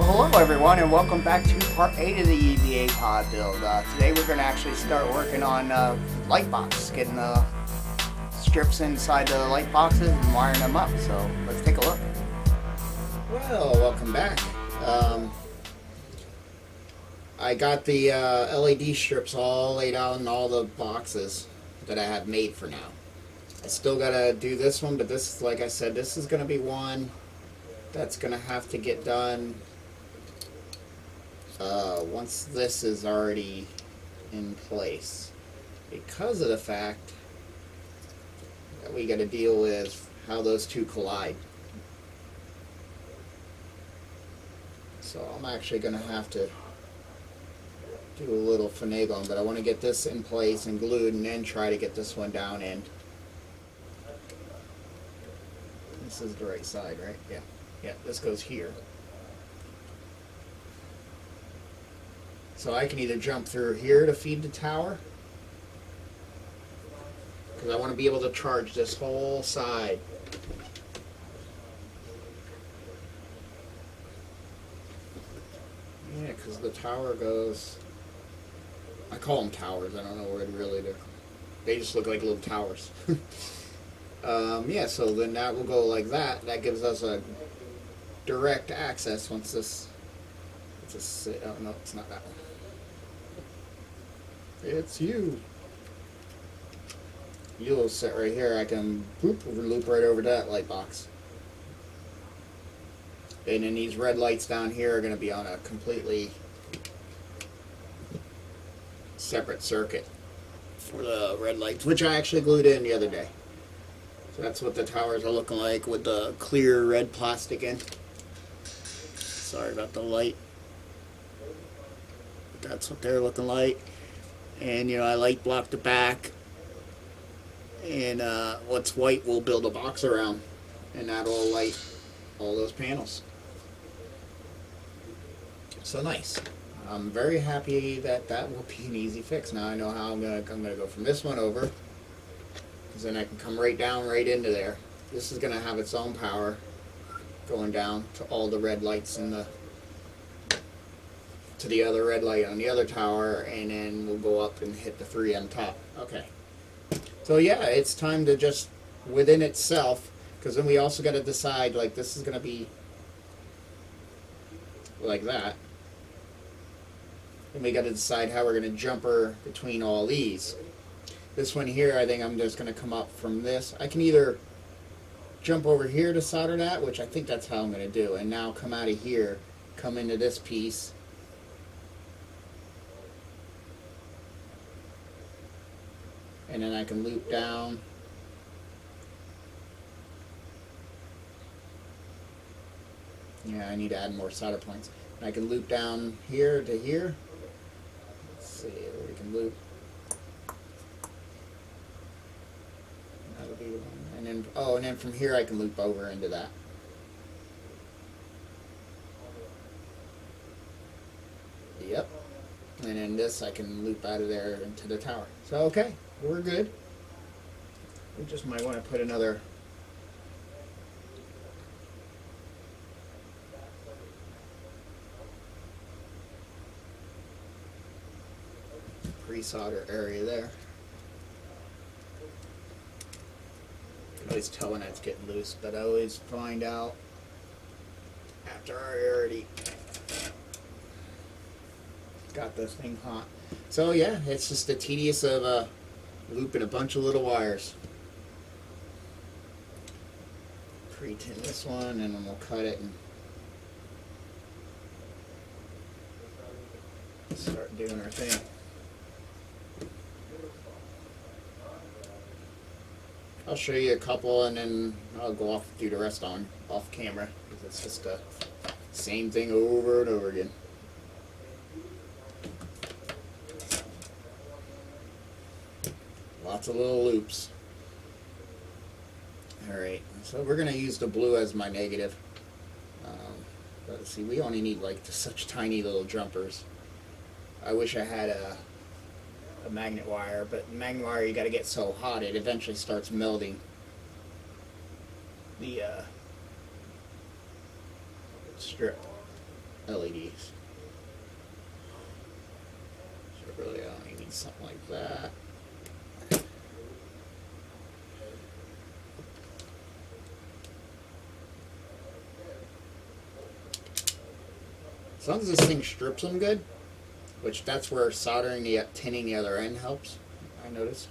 Well, hello everyone, and welcome back to part 8 of the EVA pod build. Today we're going to actually start working on Lightbox, getting the strips inside the light boxes and wiring them up. So let's take a look. Well, welcome back. I got the LED strips all laid out in all the boxes that I have made for now. I still got to do this one, but this, like I said, this is going to be one that's going to have to get done once this is already in place, because of the fact that we got to deal with how those two collide. So I'm actually going to have to do a little finagling, but I want to get this in place and glued and then try to get this one down in. This is the right side, right? Yeah. Yeah, this goes here. So I can either jump through here to feed the tower, because I want to be able to charge this whole side. Yeah, because the tower goes, I call them towers, I don't know what really they're, they just look like little towers. Yeah, so then that will go like that. That gives us a direct access once this, oh no, it's not that one. It's you. You'll sit right here. I can loop right over to that light box. And then these red lights down here are going to be on a completely separate circuit for the red lights, which I actually glued in the other day. So that's what the towers are looking like with the clear red plastic in. Sorry about the light. But that's what they're looking like. And you know, I light block the back, and what's white we'll build a box around, and that'll light all those panels. So nice. I'm very happy that that will be an easy fix. Now I know how I'm gonna go from this one over, because then I can come right down right into there. This is gonna have its own power going down to all the red lights in the, to the other red light on the other tower, and then we'll go up and hit the 3 on top. Okay. So yeah, it's time to just, within itself, because then we also got to decide, like, this is going to be like that. And we got to decide how we're going to jumper between all these. This one here, I think I'm just going to come up from this. I can either jump over here to solder that, which I think that's how I'm going to do, and now come out of here, come into this piece, and then I can loop down. Yeah, I need to add more solder points. And I can loop down here to here. Let's see where we can loop. That'll be the one. And then, oh, and then from here I can loop over into that. Yep. And then this I can loop out of there into the tower. So okay, we're good. We just might want to put another pre-solder area there. You can always tell when it's getting loose, but I always find out after I already got this thing hot. So yeah, it's just the tedious of looping a bunch of little wires. Pre-tin this one, and then we'll cut it and start doing our thing. I'll show you a couple, and then I'll go off do the rest off camera, because it's just the same thing over and over again. Lots of little loops. Alright, so we're going to use the blue as my negative. But see, we only need like such tiny little jumpers. I wish I had a magnet wire, but magnet wire you got to get so hot it eventually starts melting the strip. LEDs. So really I only need something like that. As long as this thing strips them good, which that's where soldering tinning the other end helps, I noticed.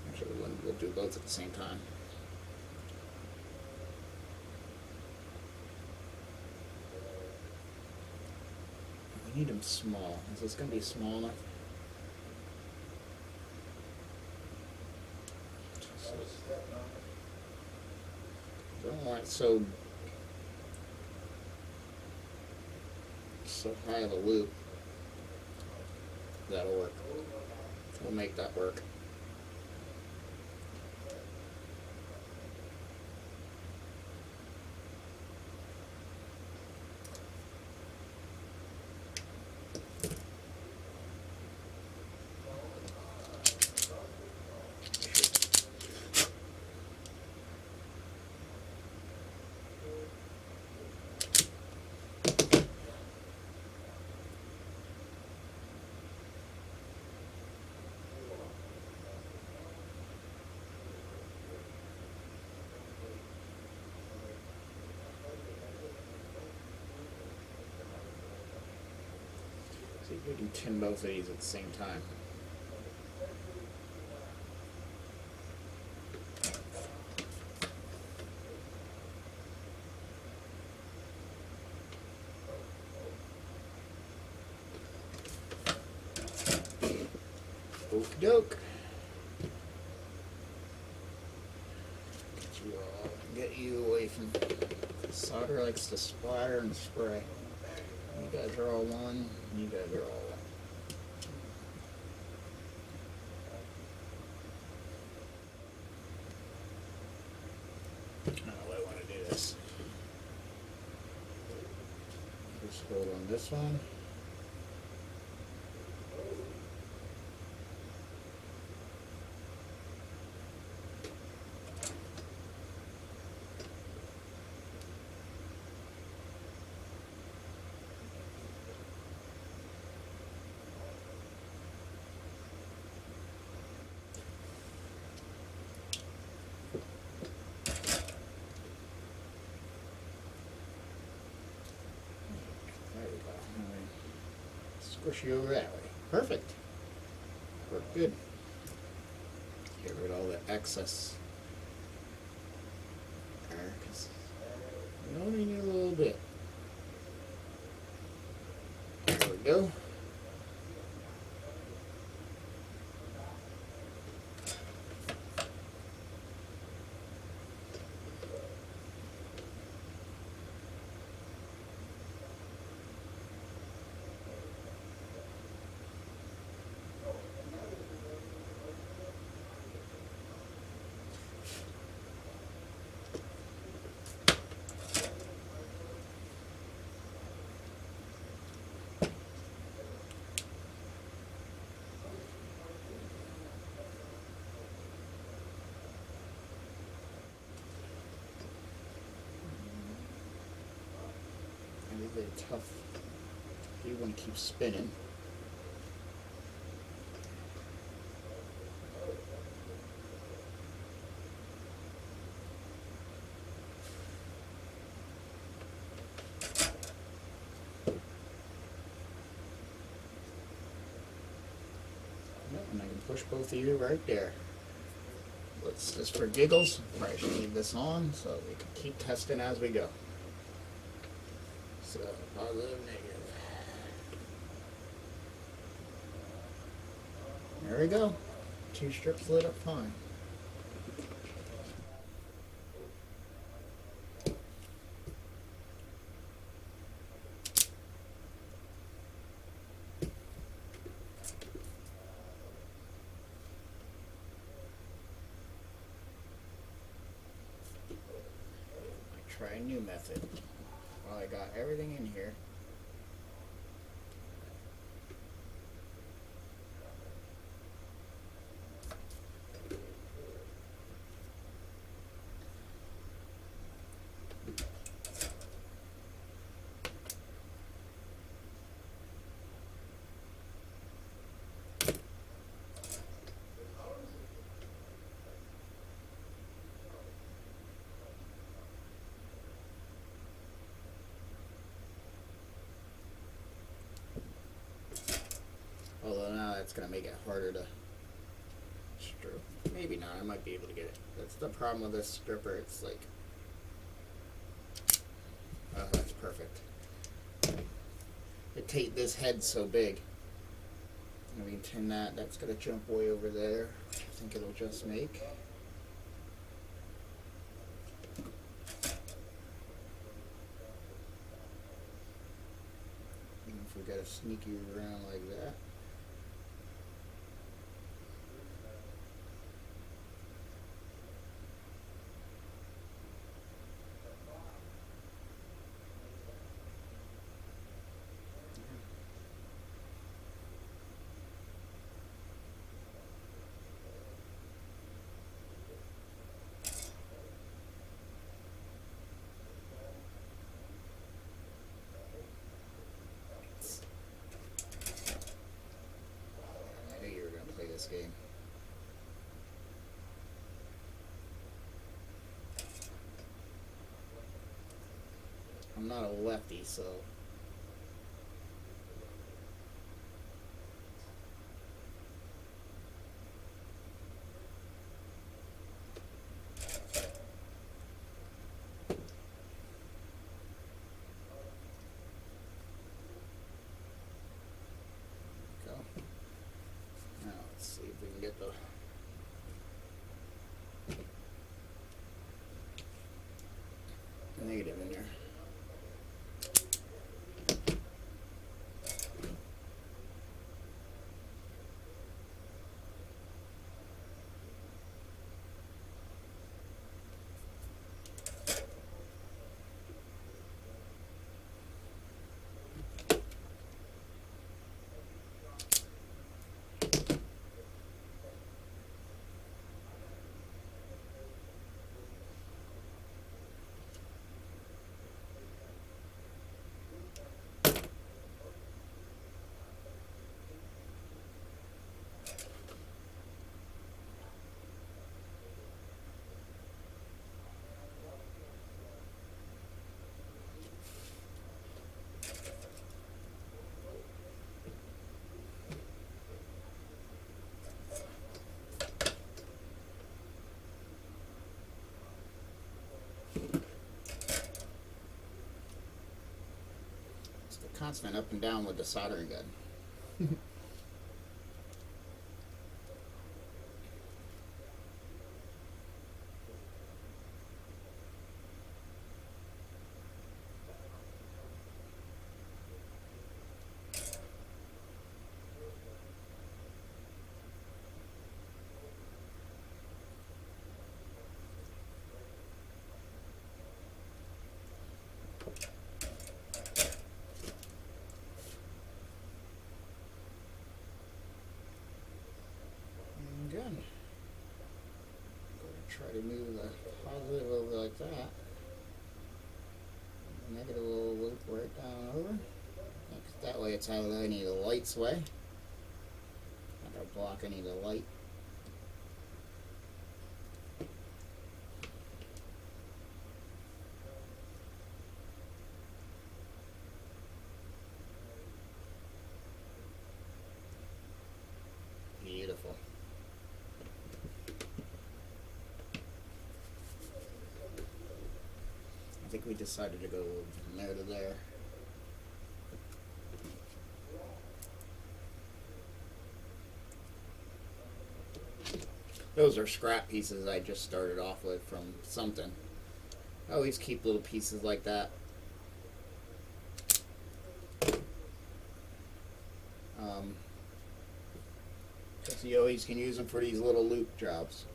Actually, we'll do both at the same time. We need them small. Is this going to be small enough? I don't want it so high of a loop. That'll work. We'll make that work. See if we can tin both of these at the same time. Okie doke. Get you away from solder. Likes to splatter and spray. You guys are all one. You guys are all one. I don't know why I want to do this. Just hold on this one. Squish you over that way. Perfect. Worked good. Get rid of all the excess there, because we only need a little bit. There we go. Really tough. You want to keep spinning. And I can push both of you right there. Let's just for giggles, probably should leave this on so we can keep testing as we go. So, positive, negative. There we go. 2 strips lit up fine. Try a new method. Well, I got everything in here. that's going to make it harder to strip. Maybe not. I might be able to get it. That's the problem with this stripper. It's like, oh, that's perfect. This head's so big. Let me turn that. That's going to jump way over there. I think it'll just make. Even if we got to sneak you around like that. This game. I'm not a lefty, so get the negative in there. Constant up and down with the soldering gun. Good. Try to move the positive over like that. The negative will loop right down over. That way it's out of any of the light's way. Not going to block any of the light. Beautiful. I think we decided to go from there to there. Those are scrap pieces I just started off with from something. I always keep little pieces like that. Because you always can use them for these little loop jobs.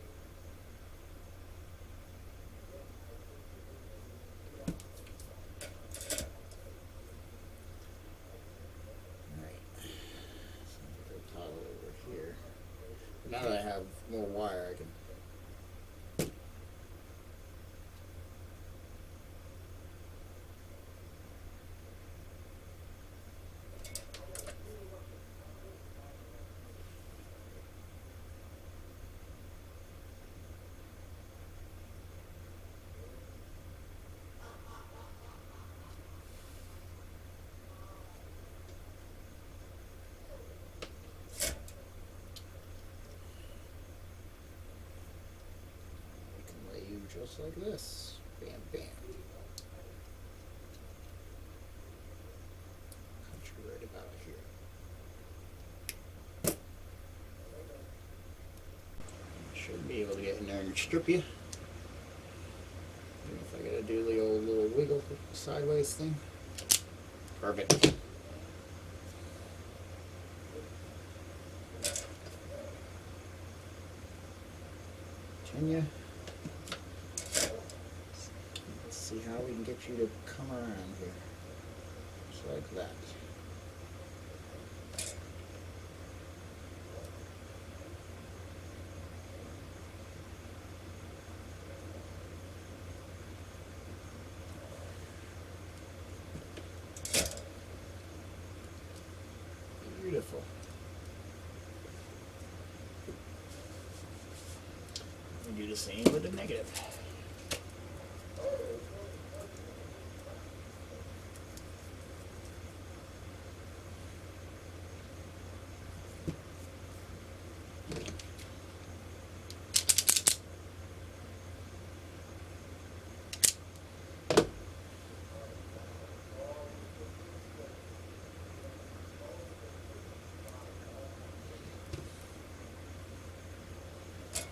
Now that I have more wire, I can. just like this. Bam, bam. Cut you right about here. Should be able to get in there and strip you. If I gotta do the old little wiggle sideways thing. Perfect. Continue. Let's see how we can get you to come around here. Just like that. Beautiful. We do the same with the negative.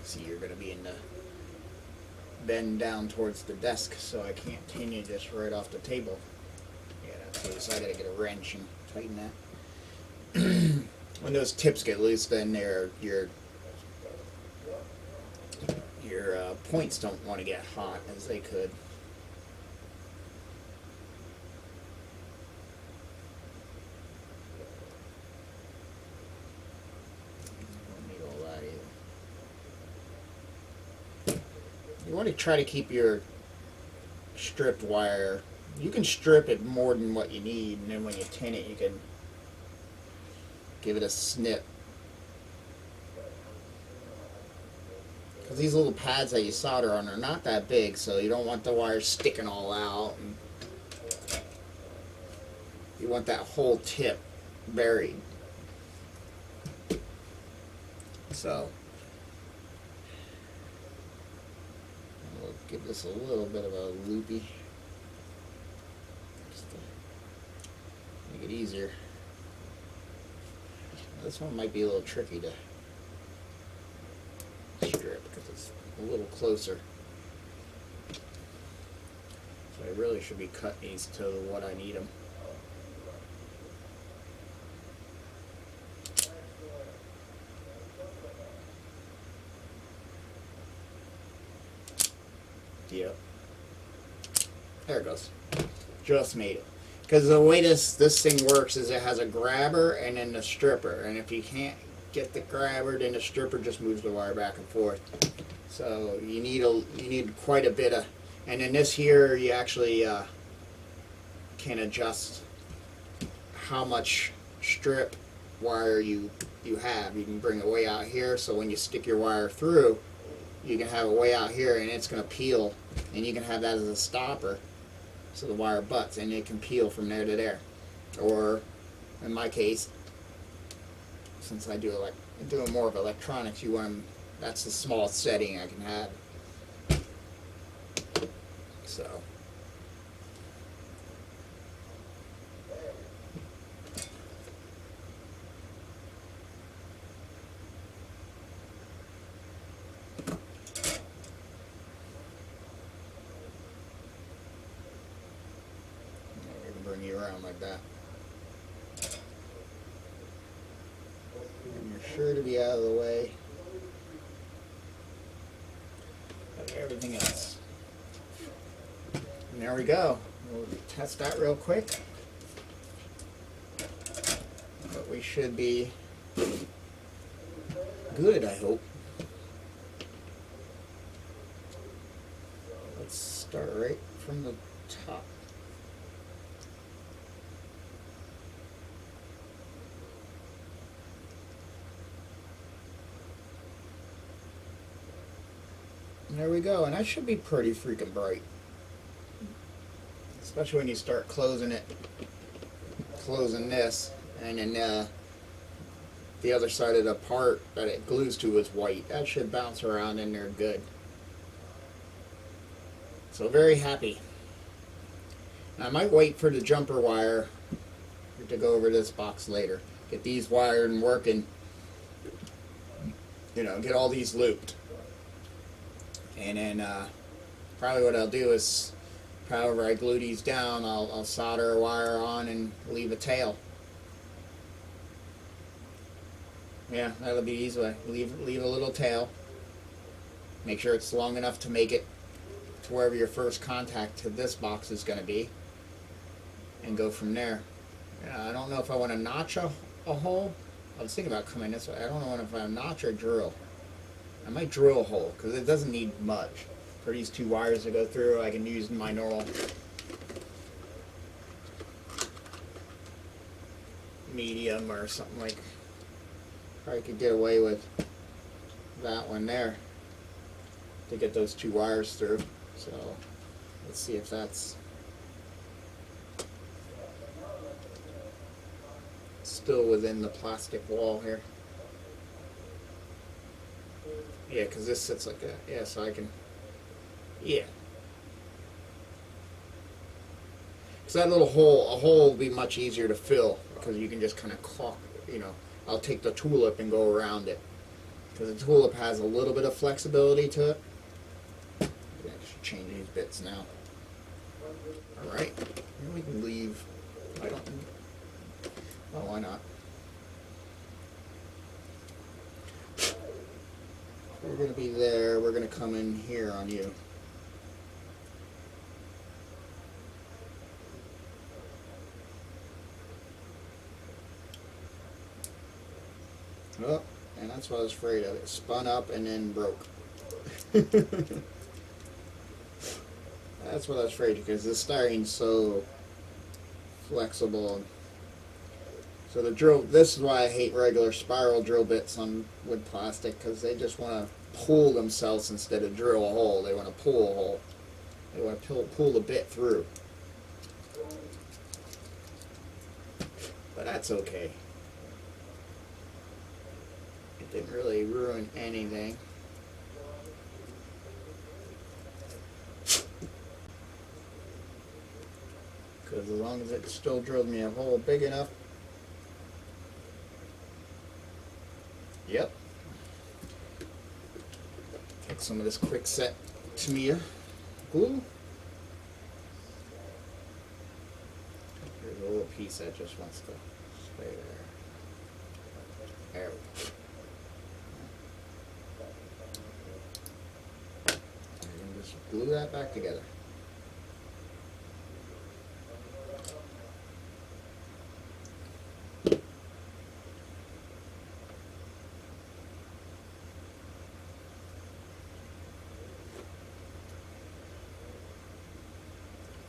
See, you're going to be in the bend down towards the desk, so I can't continue this right off the table. Yeah, that's so I got to get a wrench and tighten that. When those tips get loose, then your points don't want to get hot as they could. You want to try to keep your stripped wire. You can strip it more than what you need, and then when you tin it, you can give it a snip. Because these little pads that you solder on are not that big, so you don't want the wire sticking all out. And you want that whole tip buried. So we'll give this a little bit of a loopy, just to make it easier. This one might be a little tricky to strip because it's a little closer. So I really should be cutting these to what I need them. Yep. There it goes. Just made it. Because the way this thing works is it has a grabber and then the stripper. And if you can't get the grabber, then the stripper just moves the wire back and forth. So you need quite a bit of. And in this here, you actually can adjust how much strip wire you have. You can bring it way out here, so when you stick your wire through, you can have it way out here and it's going to peel, and you can have that as a stopper so the wire butts and it can peel from there to there. Or in my case, since I'm doing more of electronics, that's the smallest setting I can have. So you around like that. And you're sure to be out of the way of everything else. And there we go. We'll test that real quick. But we should be good, I hope. Let's start right from the top. There we go, and that should be pretty freaking bright. Especially when you start closing this, and then the other side of the part that it glues to is white. That should bounce around in there good. So very happy. Now, I might wait for the jumper wire to go over this box later. Get these wired and working. You know, get all these looped. And then probably what I'll do is, however I glue these down, I'll solder a wire on and leave a tail. Yeah, that'll be the easy way. Leave a little tail. Make sure it's long enough to make it to wherever your first contact to this box is going to be. And go from there. I don't know if I want to notch a hole. I was thinking about coming this way. I don't know if I notch or drill. I might drill a hole because it doesn't need much. For these two wires to go through, I can use my normal medium or something like. Probably could get away with that one there to get those two wires through. So let's see if that's still within the plastic wall here. Yeah, because this sits like that. Yeah, so I can, yeah. Because that little hole, a hole will be much easier to fill because you can just kind of caulk, you know. I'll take the tulip and go around it. Because the tulip has a little bit of flexibility to it. I should change these bits now. Alright, we can leave. I don't, well, why not? We're going to be there. We're going to come in here on you. Oh, and that's what I was afraid of. It spun up and then broke. That's what I was afraid of because the styrene's so flexible. So the drill, this is why I hate regular spiral drill bits on wood plastic, because they just want to pull themselves instead of drill a hole. They want to pull a hole. They want to pull the bit through. But that's okay. It didn't really ruin anything. Because as long as it still drilled me a hole big enough. Yep. Take some of this quick set Tamiya glue. Here's a little piece that just wants to stay there. There we go. And just glue that back together.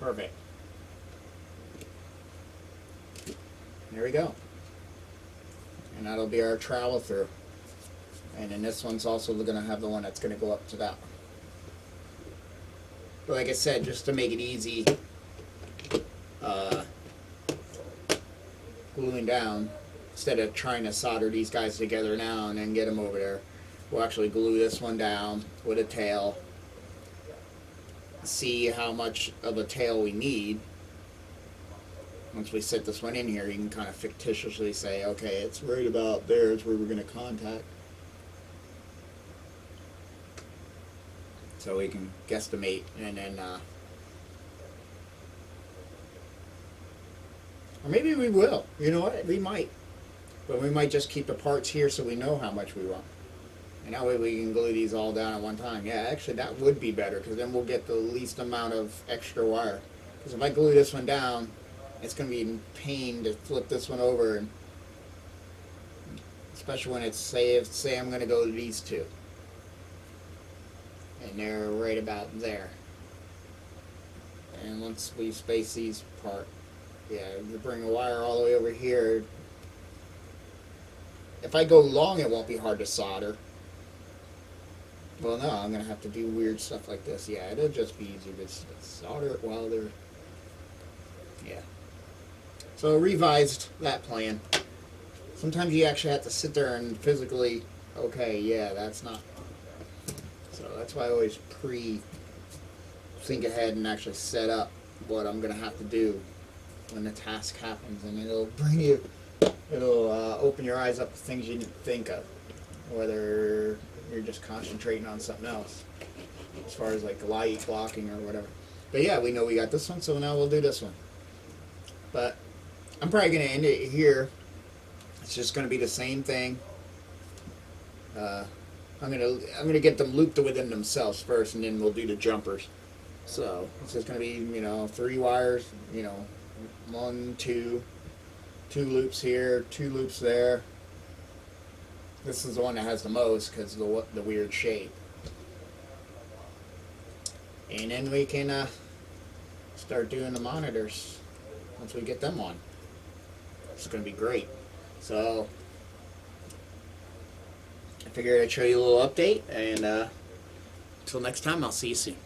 Perfect. There we go. And that'll be our trowel through. And then this one's also going to have the one that's going to go up to that. But like I said, just to make it easy, gluing down, instead of trying to solder these guys together now and then get them over there, we'll actually glue this one down with a tail. See how much of a tail we need. Once we set this one in here, you can kind of fictitiously say, okay, it's right about there is where we're going to contact. So we can guesstimate, and then, or maybe we will. You know what? We might. But we might just keep the parts here so we know how much we want. And that way we can glue these all down at one time. Yeah, actually that would be better because then we'll get the least amount of extra wire. Because if I glue this one down, it's going to be in pain to flip this one over. And especially when it's, say I'm going to go to these two. And they're right about there. And once we space these apart, yeah, to bring the wire all the way over here. If I go long, it won't be hard to solder. Well, no, I'm going to have to do weird stuff like this. Yeah, it'll just be easier to solder it while they're... Yeah. So revised that plan. Sometimes you actually have to sit there and physically, okay, yeah, that's not... So that's why I always pre-solder think ahead and actually set up what I'm going to have to do when the task happens, and it'll open your eyes up to things you didn't think of, whether you're just concentrating on something else, as far as like light blocking or whatever. But yeah, we know we got this one, so now we'll do this one. But I'm probably going to end it here. It's just going to be the same thing. I'm gonna get them looped within themselves first, and then we'll do the jumpers. So it's just gonna be 3 wires, 1, 2 loops here, 2 loops there. This is the one that has the most because of the weird shape. And then we can start doing the monitors once we get them on. It's gonna be great. So I figured I'd show you a little update, and until next time, I'll see you soon.